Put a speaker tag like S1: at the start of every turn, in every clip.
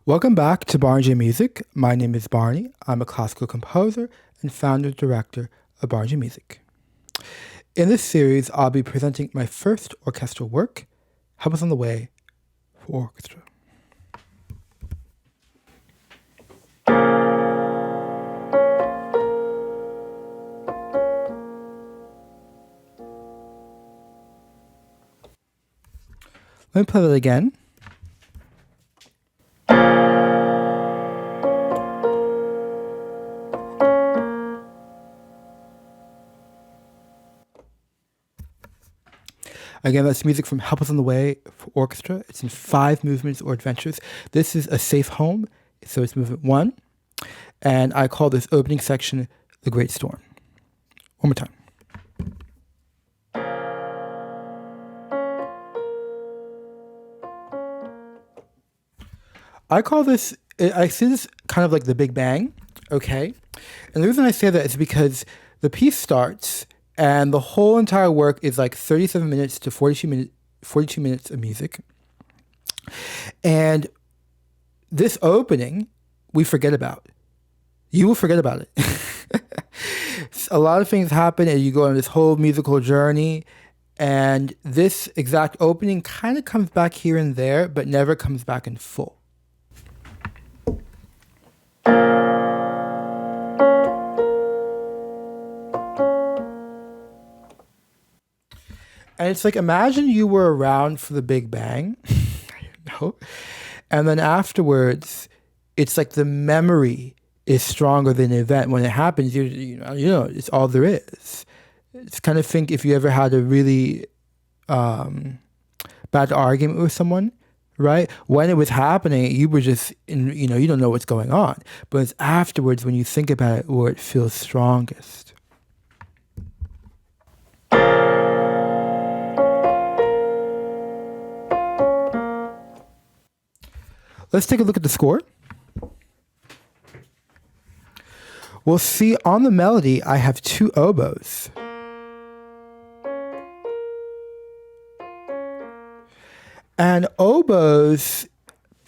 S1: Welcome back to Barneyjmusic. My name is Barney. I'm a classical composer and founder and director of Barneyjmusic. In this series, I'll be presenting my first orchestral work, Help Us on the Way for Orchestra. Let me play that again. Again, that's music from Help Us on the Way for Orchestra. It's in 5 movements or adventures. This is a safe home, so it's movement 1. And I call this opening section The Great Storm. One more time. I see this kind of like the Big Bang, okay? And the reason I say that is because the piece starts and the whole entire work is like 37 minutes to 42 minutes of music. And this opening, we forget about. You will forget about it. A lot of things happen and you go on this whole musical journey. And this exact opening kind of comes back here and there, but never comes back in full. And it's like, imagine you were around for the Big Bang, and then afterwards, it's like the memory is stronger than the event. When it happens, you know, it's all there is. It's kind of think if you ever had a really bad argument with someone, right? When it was happening, you were just, you don't know what's going on. But it's afterwards when you think about it where it feels strongest. Let's take a look at the score. We'll see on the melody, I have 2 oboes. And oboes,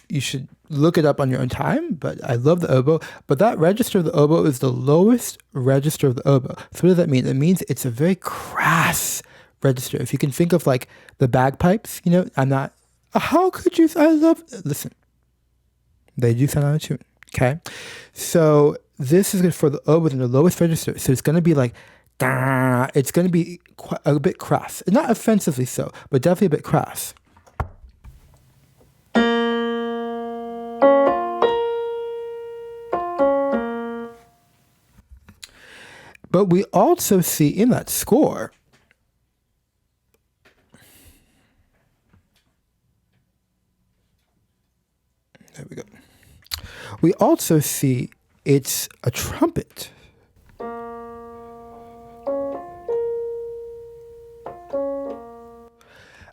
S1: you should look it up on your own time, but I love the oboe. But that register of the oboe is the lowest register of the oboe. So what does that mean? It means it's a very crass register. If you can think of like the bagpipes, how could you, listen. They do sound out of tune, okay? So this is for the oboes in the lowest register. So it's going to be like, it's going to be a bit crass. Not offensively so, but definitely a bit crass. But we also see in that score, there we go. We also see it's a trumpet.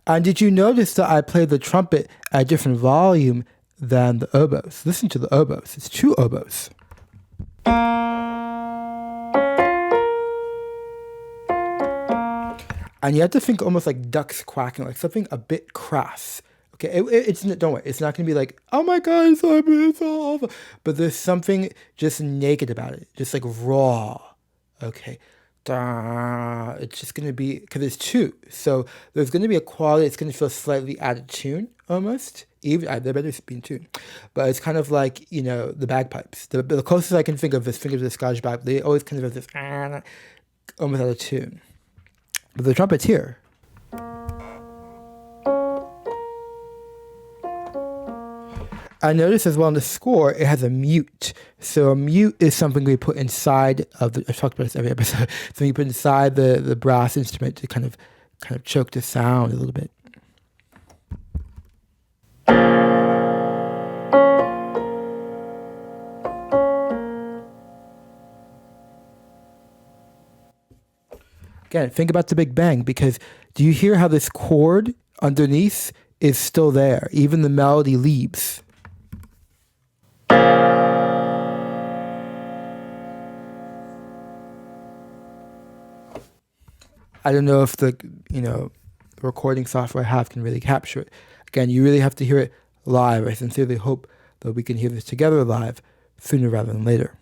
S1: And did you notice that I played the trumpet at a different volume than the oboes? Listen to the oboes. It's 2 oboes. And you have to think almost like ducks quacking, like something a bit crass. Okay, don't worry, it's not going to be like, oh my God, it's so awful. But there's something just naked about it, just like raw. Okay, it's just going to be, because it's 2. So there's going to be a quality, it's going to feel slightly out of tune almost. Even they better be in tune. But it's kind of like, the bagpipes. The closest I can think of is the Scottish bagpipe. They always kind of have this almost out of tune. But the trumpet's here. I noticed as well in the score, it has a mute. So a mute is something we put inside of I've talked about this every episode. So you put inside the brass instrument to kind of choke the sound a little bit. Again, think about the Big Bang, because do you hear how this chord underneath is still there? Even the melody leaves. I don't know if the recording software I have can really capture it. Again, you really have to hear it live. I sincerely hope though we can hear this together live sooner rather than later.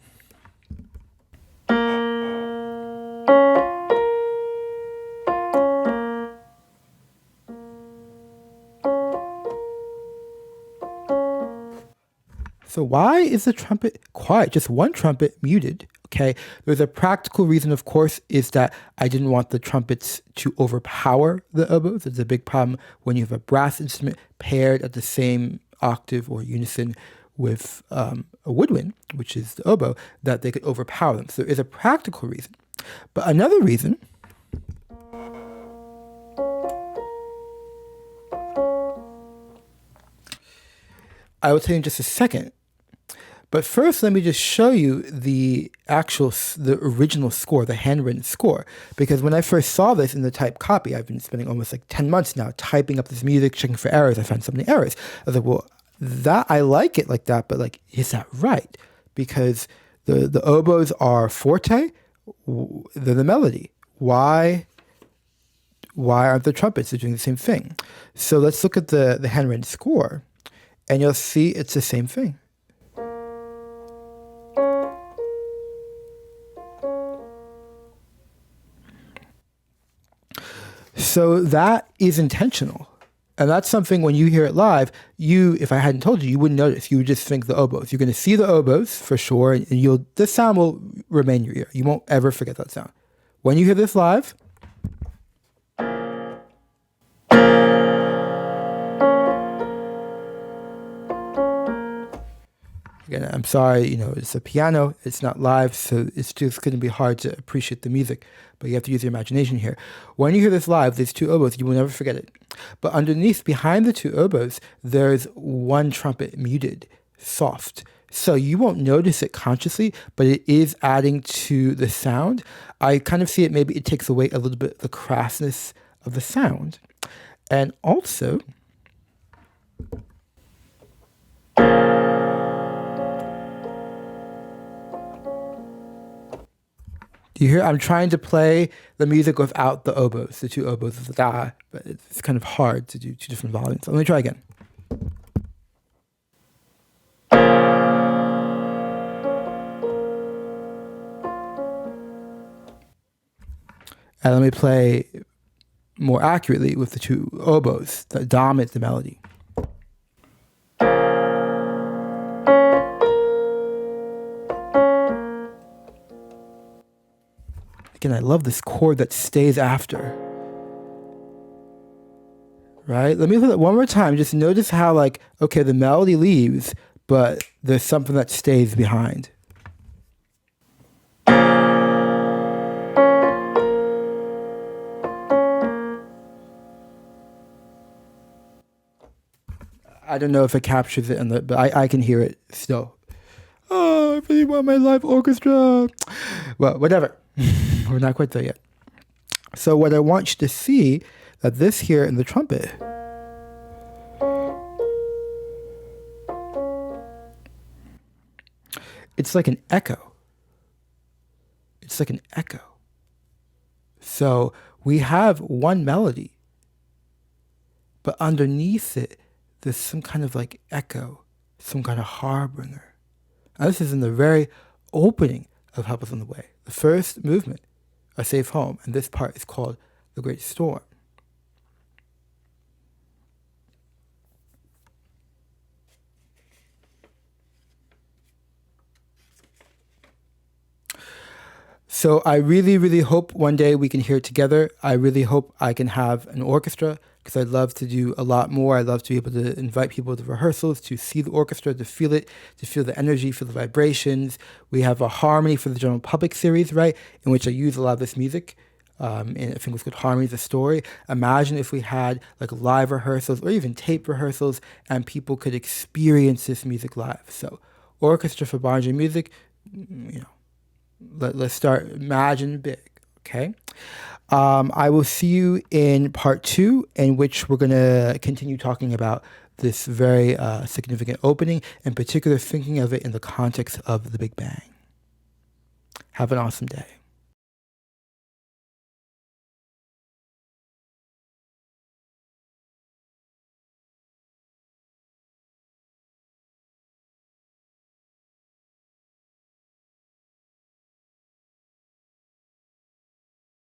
S1: So why is the trumpet quiet? Just one trumpet muted, okay? There's a practical reason, of course, is that I didn't want the trumpets to overpower the oboes. It's a big problem when you have a brass instrument paired at the same octave or unison with a woodwind, which is the oboe, that they could overpower them. So there is a practical reason. But another reason I will tell you in just a second. But first, let me just show you the original score, the handwritten score. Because when I first saw this in the typed copy, I've been spending almost like 10 months now typing up this music, checking for errors. I found so many errors. I was like, well, I like it like that, but like, is that right? Because the oboes are forte, they're the melody. Why aren't the trumpets doing the same thing? So let's look at the handwritten score, and you'll see it's the same thing. So that is intentional. And that's something when you hear it live, if I hadn't told you, you wouldn't notice. You would just think the oboes. You're going to see the oboes for sure, and this sound will remain in your ear. You won't ever forget that sound. When you hear this live, again, I'm sorry, it's a piano, it's not live, so it's just going to be hard to appreciate the music, but you have to use your imagination here. When you hear this live, these two oboes, you will never forget it. But underneath, behind the two oboes, there's one trumpet muted, soft. So you won't notice it consciously, but it is adding to the sound. I kind of see it, maybe it takes away a little bit the crassness of the sound. And also, you hear I'm trying to play the music without the oboes, the two oboes, but it's kind of hard to do two different volumes. So let me try again. And let me play more accurately with the two oboes that dominate the melody. Again, I love this chord that stays after. Right? Let me play that one more time. Just notice how, okay, the melody leaves, but there's something that stays behind. I don't know if it captures it, but I can hear it still. Oh, I really want my live orchestra. Well, whatever. We're not quite there yet. So what I want you to see, that this here in the trumpet, it's like an echo. It's like an echo. So we have one melody, but underneath it, there's some kind of echo, some kind of harbinger. Now, this is in the very opening of Help Us on the Way, the first movement, A Safe Home, and this part is called The Great Storm. So I really, really hope one day we can hear it together. I really hope I can have an orchestra, because I'd love to do a lot more. I'd love to be able to invite people to rehearsals, to see the orchestra, to feel it, to feel the energy, feel the vibrations. We have a Harmony for the General Public series, right, in which I use a lot of this music. And I think it's called Harmony the Story. Imagine if we had live rehearsals or even tape rehearsals and people could experience this music live. So Orchestra for Barneyjmusic, let's start, imagine big, okay? I will see you in part 2, in which we're going to continue talking about this very significant opening, in particular thinking of it in the context of the Big Bang. Have an awesome day.